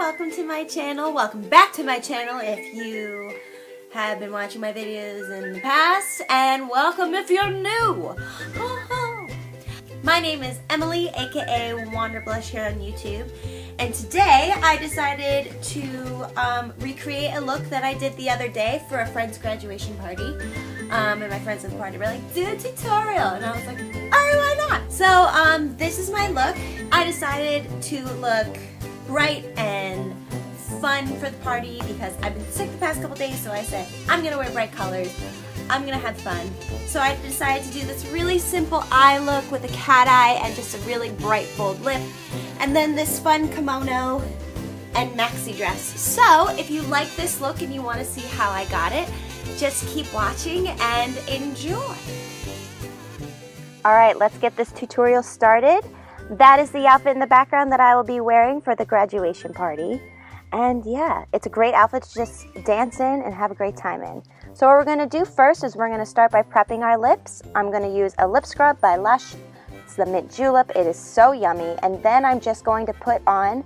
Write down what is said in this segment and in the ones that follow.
welcome to my channel. Welcome back to my channel if you have been watching my videos in the past, and welcome if you're new. My name is Emily, aka WanderBlush here on YouTube, and today I decided to recreate a look that I did the other day for a friend's graduation party. And my friends at the party were like, do a tutorial, and I was like, alright, why not? So this is my look. I decided to look bright and fun for the party because I've been sick the past couple days, so I said I'm gonna wear bright colors, I'm gonna have fun. So I decided to do this really simple eye look with a cat eye and just a really bright bold lip, and then this fun kimono and maxi dress. So if you like this look and you want to see how I got it, just keep watching and enjoy. Alright, let's get this tutorial started. That is the outfit in the background that I will be wearing for the graduation party. And yeah, it's a great outfit to just dance in and have a great time in. So what we're going to do first is we're going to start by prepping our lips. I'm going to use a lip scrub by Lush. It's the Mint Julep. It is so yummy. And then I'm just going to put on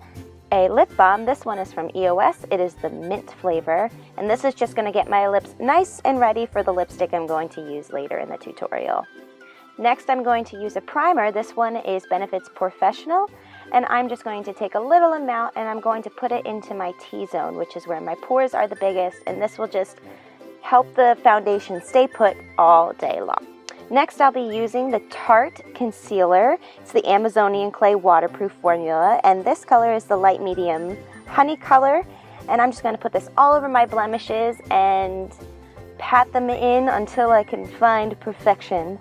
a lip balm. This one is from EOS. It is the mint flavor. And this is just going to get my lips nice and ready for the lipstick I'm going to use later in the tutorial. Next, I'm going to use a primer. This one is Benefit's Professional, and I'm just going to take a little amount and I'm going to put it into my T-zone, which is where my pores are the biggest, and this will just help the foundation stay put all day long. Next, I'll be using the Tarte Concealer. It's the Amazonian Clay Waterproof Formula, and this color is the light medium honey color, and I'm just going to put this all over my blemishes and pat them in until I can find perfection.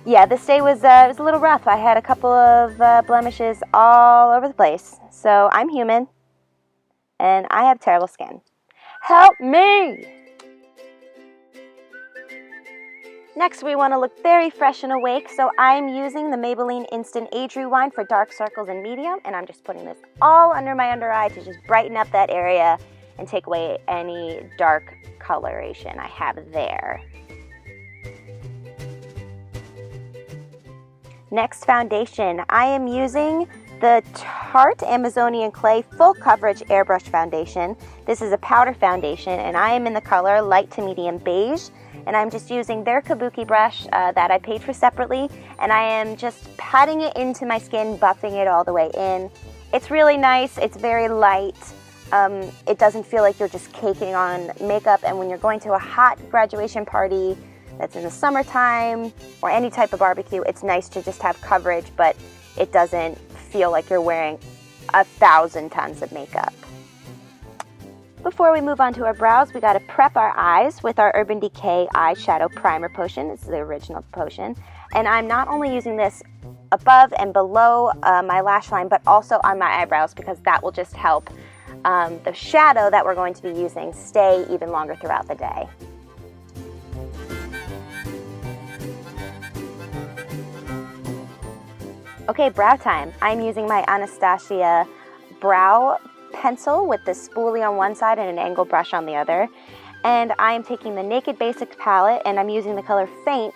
Yeah, this day was a little rough. I had a couple of blemishes all over the place. So I'm human, and I have terrible skin. Help me! Next, we want to look very fresh and awake, so I'm using the Maybelline Instant Age Rewind for dark circles and medium, and I'm just putting this all under my under eye to just brighten up that area and take away any dark coloration I have there. Next, foundation. I am using the Tarte Amazonian Clay Full Coverage Airbrush Foundation. This is a powder foundation, and I am in the color light to medium beige, and I'm just using their kabuki brush that I paid for separately, and I am just patting it into my skin, buffing it all the way in. It's really nice. It's very light. It doesn't feel like you're just caking on makeup, and when you're going to a hot graduation party that's in the summertime or any type of barbecue, it's nice to just have coverage, but it doesn't feel like you're wearing 1,000 tons of makeup. Before we move on to our brows, we got to prep our eyes with our Urban Decay Eyeshadow Primer Potion. This is the original potion. And I'm not only using this above and below my lash line, but also on my eyebrows, because that will just help the shadow that we're going to be using stay even longer throughout the day. Okay, brow time. I'm using my Anastasia brow pencil with the spoolie on one side and an angle brush on the other. And I'm taking the Naked Basics palette, and I'm using the color Faint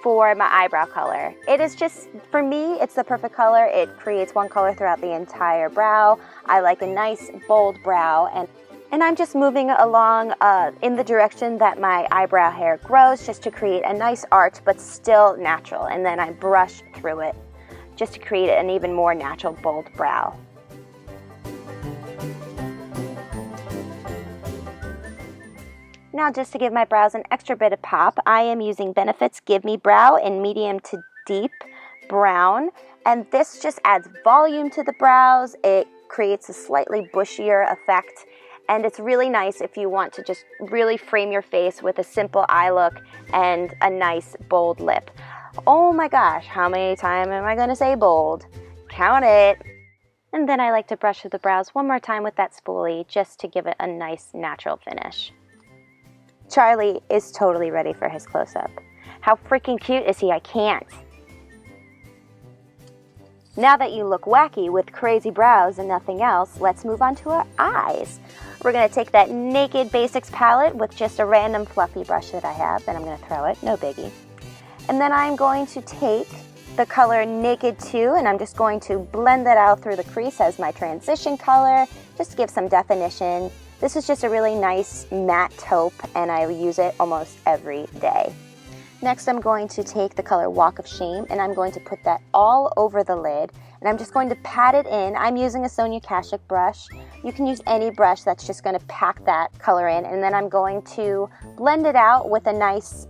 for my eyebrow color. It is just, for me, it's the perfect color. It creates one color throughout the entire brow. I like a nice, bold brow, and I'm just moving along in the direction that my eyebrow hair grows, just to create a nice arch, but still natural. And then I brush through it, just to create an even more natural, bold brow. Now, just to give my brows an extra bit of pop, I am using Benefit's Give Me Brow in medium to deep brown, and this just adds volume to the brows. It creates a slightly bushier effect, and it's really nice if you want to just really frame your face with a simple eye look and a nice, bold lip. Oh my gosh, how many times am I going to say bold? Count it. And then I like to brush through the brows one more time with that spoolie just to give it a nice natural finish. Charlie is totally ready for his close-up. How freaking cute is he? I can't. Now that you look wacky with crazy brows and nothing else, let's move on to our eyes. We're going to take that Naked Basics palette with just a random fluffy brush that I have, and I'm going to throw it, no biggie. And then I'm going to take the color Naked 2, and I'm just going to blend that out through the crease as my transition color, just to give some definition. This is just a really nice matte taupe, and I use it almost every day. Next, I'm going to take the color Walk of Shame, and I'm going to put that all over the lid, and I'm just going to pat it in. I'm using a Sonia Kashuk brush. You can use any brush that's just going to pack that color in, and then I'm going to blend it out with a nice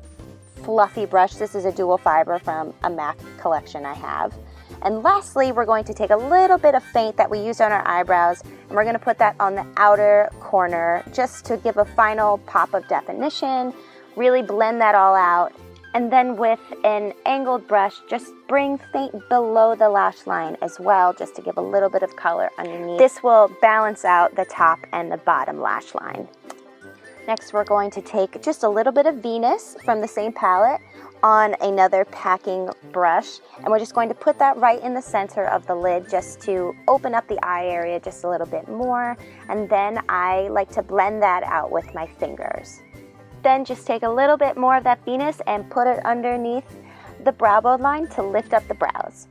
fluffy brush. This is a dual fiber from a MAC collection I have. And lastly, we're going to take a little bit of paint that we used on our eyebrows, and we're going to put that on the outer corner just to give a final pop of definition, really blend that all out. And then with an angled brush, just bring faint below the lash line as well, just to give a little bit of color underneath. This will balance out the top and the bottom lash line. Next, we're going to take just a little bit of Venus from the same palette on another packing brush, and we're just going to put that right in the center of the lid just to open up the eye area just a little bit more. And then I like to blend that out with my fingers. Then just take a little bit more of that Venus and put it underneath the brow bone line to lift up the brows.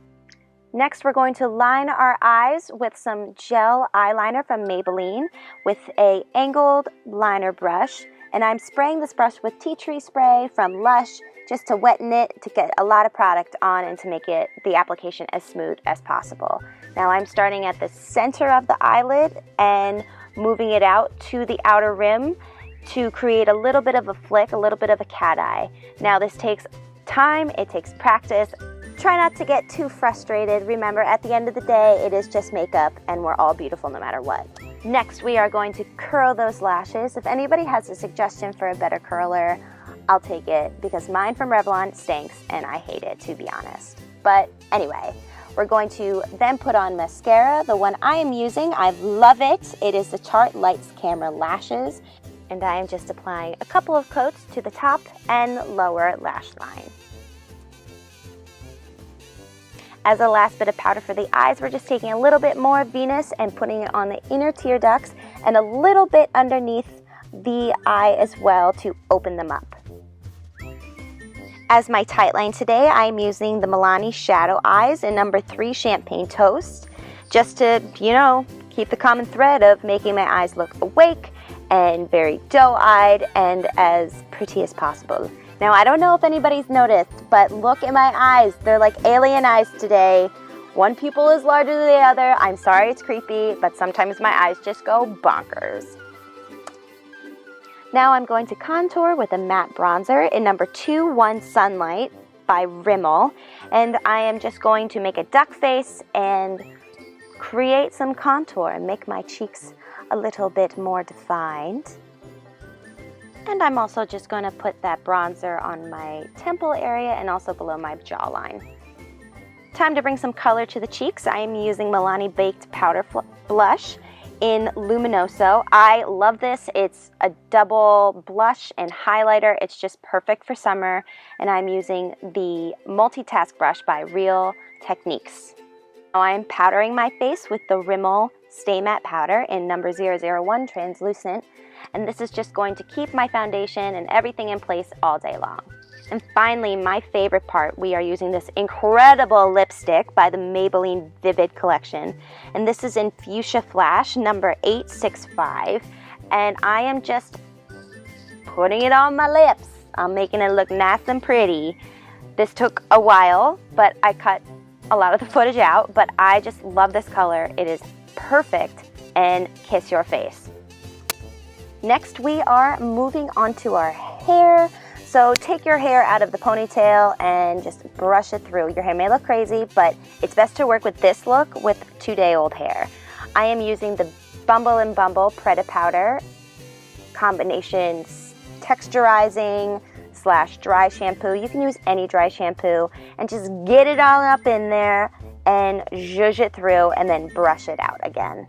Next, we're going to line our eyes with some gel eyeliner from Maybelline with an angled liner brush. And I'm spraying this brush with tea tree spray from Lush just to weten it, to get a lot of product on and to make it the application as smooth as possible. Now I'm starting at the center of the eyelid and moving it out to the outer rim to create a little bit of a flick, a little bit of a cat eye. Now this takes time, it takes practice. Try not to get too frustrated. Remember, at the end of the day, it is just makeup and we're all beautiful no matter what. Next, we are going to curl those lashes. If anybody has a suggestion for a better curler, I'll take it, because mine from Revlon stinks and I hate it, to be honest. But anyway, we're going to then put on mascara. The one I am using, I love it. It is the Tarte Lights Camera Lashes. And I am just applying a couple of coats to the top and lower lash line. As a last bit of powder for the eyes, we're just taking a little bit more Venus and putting it on the inner tear ducts and a little bit underneath the eye as well to open them up. As my tight line today, I'm using the Milani Shadow Eyes in number 3 Champagne Toast, just to, you know, keep the common thread of making my eyes look awake and very doe-eyed and as pretty as possible. Now, I don't know if anybody's noticed, but look at my eyes. They're like alien eyes today. One pupil is larger than the other. I'm sorry it's creepy, but sometimes my eyes just go bonkers. Now I'm going to contour with a matte bronzer in number 2 Sunlight by Rimmel. And I am just going to make a duck face and create some contour and make my cheeks a little bit more defined. And I'm also just going to put that bronzer on my temple area and also below my jawline. Time to bring some color to the cheeks. I am using Milani Baked Powder Blush in Luminoso. I love this. It's a double blush and highlighter. It's just perfect for summer. And I'm using the Multitask Brush by Real Techniques. Now I'm powdering my face with the Rimmel Stay Matte Powder in number 001 Translucent. And this is just going to keep my foundation and everything in place all day long. And finally, my favorite part, we are using this incredible lipstick by the Maybelline Vivid Collection. And this is in Fuchsia Flash, number 865. And I am just putting it on my lips. I'm making it look nice and pretty. This took a while, but I cut a lot of the footage out. But I just love this color. It is perfect and kiss your face. Next, we are moving on to our hair. So take your hair out of the ponytail and just brush it through. Your hair may look crazy, but it's best to work with this look with 2-day-old hair. I am using the Bumble and Bumble Preta Powder combination texturizing / dry shampoo. You can use any dry shampoo and just get it all up in there and zhuzh it through and then brush it out again.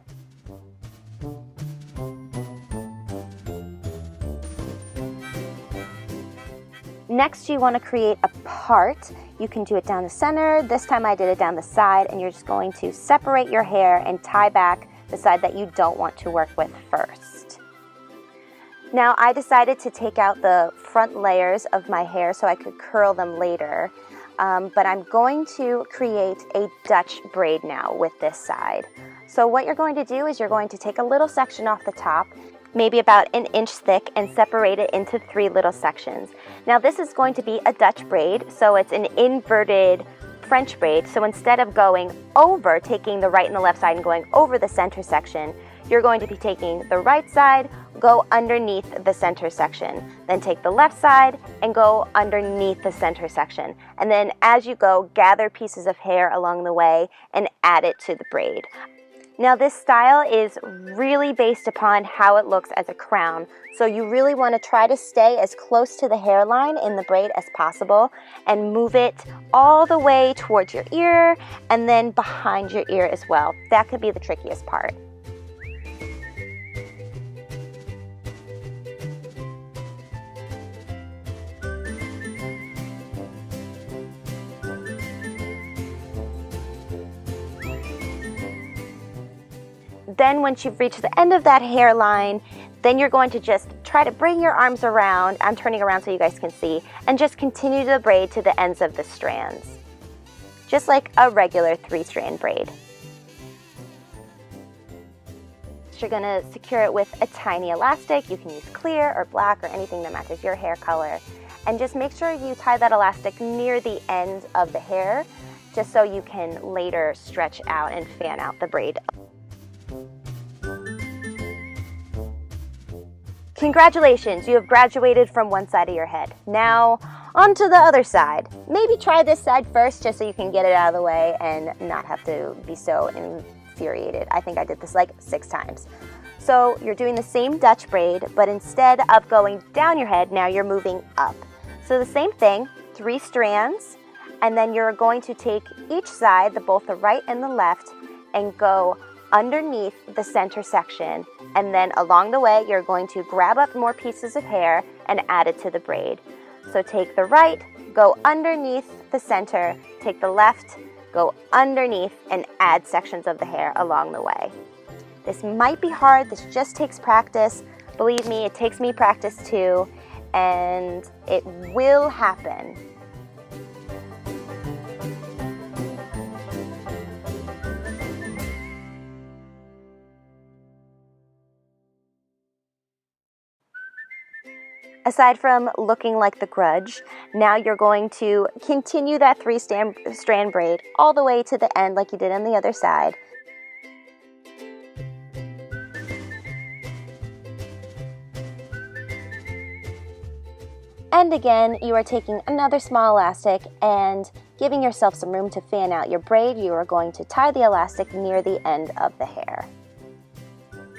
Next, you want to create a part. You can do it down the center. This time I did it down the side, and you're just going to separate your hair and tie back the side that you don't want to work with first. Now, I decided to take out the front layers of my hair so I could curl them later. but I'm going to create a Dutch braid now with this side. So what you're going to do is you're going to take a little section off the top, maybe about an inch thick, and separate it into 3 little sections. Now this is going to be a Dutch braid, so it's an inverted French braid. So instead of going over, taking the right and the left side and going over the center section, you're going to be taking the right side, go underneath the center section, then take the left side and go underneath the center section. And then as you go, gather pieces of hair along the way and add it to the braid. Now this style is really based upon how it looks as a crown. So you really want to try to stay as close to the hairline in the braid as possible and move it all the way towards your ear and then behind your ear as well. That could be the trickiest part. Then once you've reached the end of that hairline, then you're going to just try to bring your arms around. I'm turning around so you guys can see, and just continue the braid to the ends of the strands, just like a regular 3-strand braid. So you're gonna secure it with a tiny elastic. You can use clear or black or anything that matches your hair color. And just make sure you tie that elastic near the end of the hair, just so you can later stretch out and fan out the braid. Congratulations, you have graduated from one side of your head. Now, onto the other side. Maybe try this side first just so you can get it out of the way and not have to be so infuriated. I think I did this like 6 times. So you're doing the same Dutch braid, but instead of going down your head, now you're moving up. So the same thing, 3 strands, and then you're going to take each side, both the right and the left, and go underneath the center section, and then along the way you're going to grab up more pieces of hair and add it to the braid. So take the right, go underneath the center, take the left, go underneath, and add sections of the hair along the way. This might be hard, this just takes practice. Believe me, it takes me practice too, and it will happen. Aside from looking like the Grudge, now you're going to continue that 3-strand braid all the way to the end like you did on the other side. And again, you are taking another small elastic and giving yourself some room to fan out your braid. You are going to tie the elastic near the end of the hair.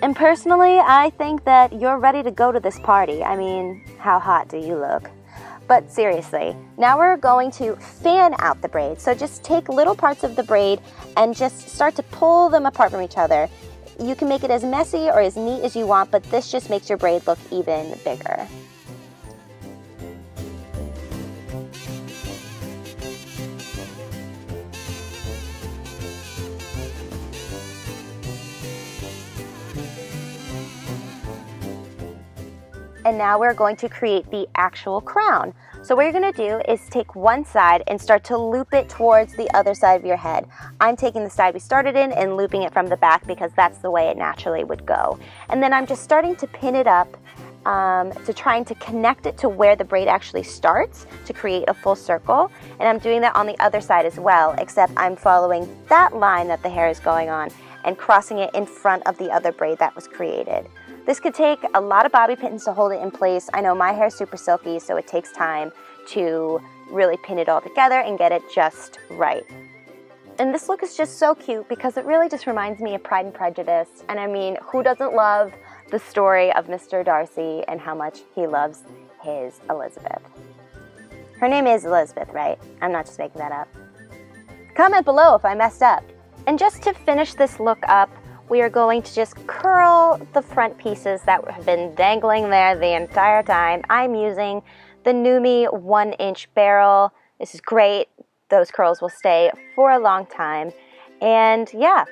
And personally, I think that you're ready to go to this party. I mean, how hot do you look? But seriously, now we're going to fan out the braid. So just take little parts of the braid and just start to pull them apart from each other. You can make it as messy or as neat as you want, but this just makes your braid look even bigger. And now we're going to create the actual crown. So what you're gonna do is take one side and start to loop it towards the other side of your head. I'm taking the side we started in and looping it from the back because that's the way it naturally would go. And then I'm just starting to pin it up to trying to connect it to where the braid actually starts to create a full circle. And I'm doing that on the other side as well, except I'm following that line that the hair is going on and crossing it in front of the other braid that was created. This could take a lot of bobby pins to hold it in place. I know my hair is super silky, so it takes time to really pin it all together and get it just right. And this look is just so cute because it really just reminds me of Pride and Prejudice. And I mean, who doesn't love the story of Mr. Darcy and how much he loves his Elizabeth? Her name is Elizabeth, right? I'm not just making that up. Comment below if I messed up. And just to finish this look up, we are going to just curl the front pieces that have been dangling there the entire time. I'm using the Numi 1-inch barrel. This is great. Those curls will stay for a long time. And yeah,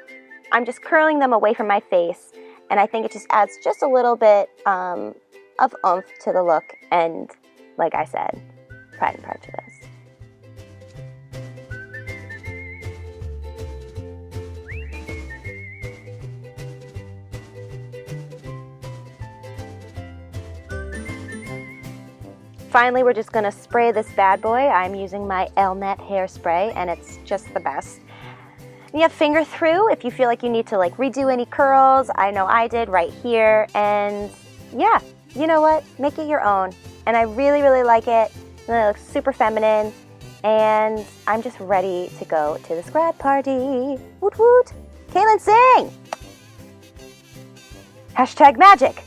I'm just curling them away from my face. And I think it just adds just a little bit of oomph to the look. And like I said, Pride and Prejudice. finally, we're just gonna spray this bad boy. I'm using my Elnet hairspray, and it's just the best. And you have finger through if you feel like you need to like redo any curls. I know I did right here, and yeah, you know what? Make it your own. And I really, really like it. And it looks super feminine, and I'm just ready to go to this grad party. Woot woot! Kaylin, sing! Hashtag magic.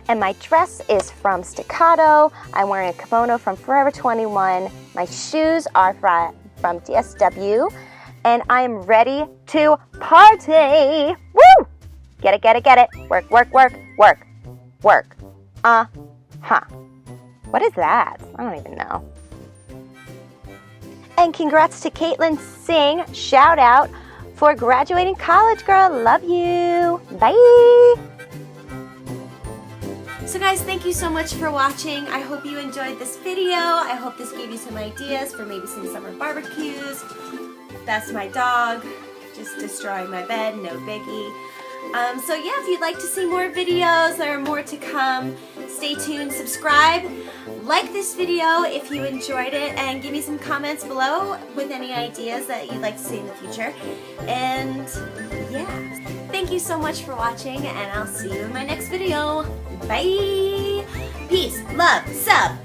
And my dress is from Staccato. I'm wearing a kimono from Forever 21. My shoes are from DSW. And I am ready to party. Woo! Get it, get it, get it. Work, work, work, work, work. Uh-huh. What is that? I don't even know. And congrats to Caitlin Singh. Shout out for graduating college, girl. Love you. Bye. So guys, thank you so much for watching. I hope you enjoyed this video. I hope this gave you some ideas for maybe some summer barbecues. That's my dog, just destroying my bed, no biggie. So yeah, if you'd like to see more videos, there are more to come. Stay tuned, subscribe, like this video if you enjoyed it, and give me some comments below with any ideas that you'd like to see in the future. And yeah, thank you so much for watching, and I'll see you in my next video. Bye! Peace, love, sub!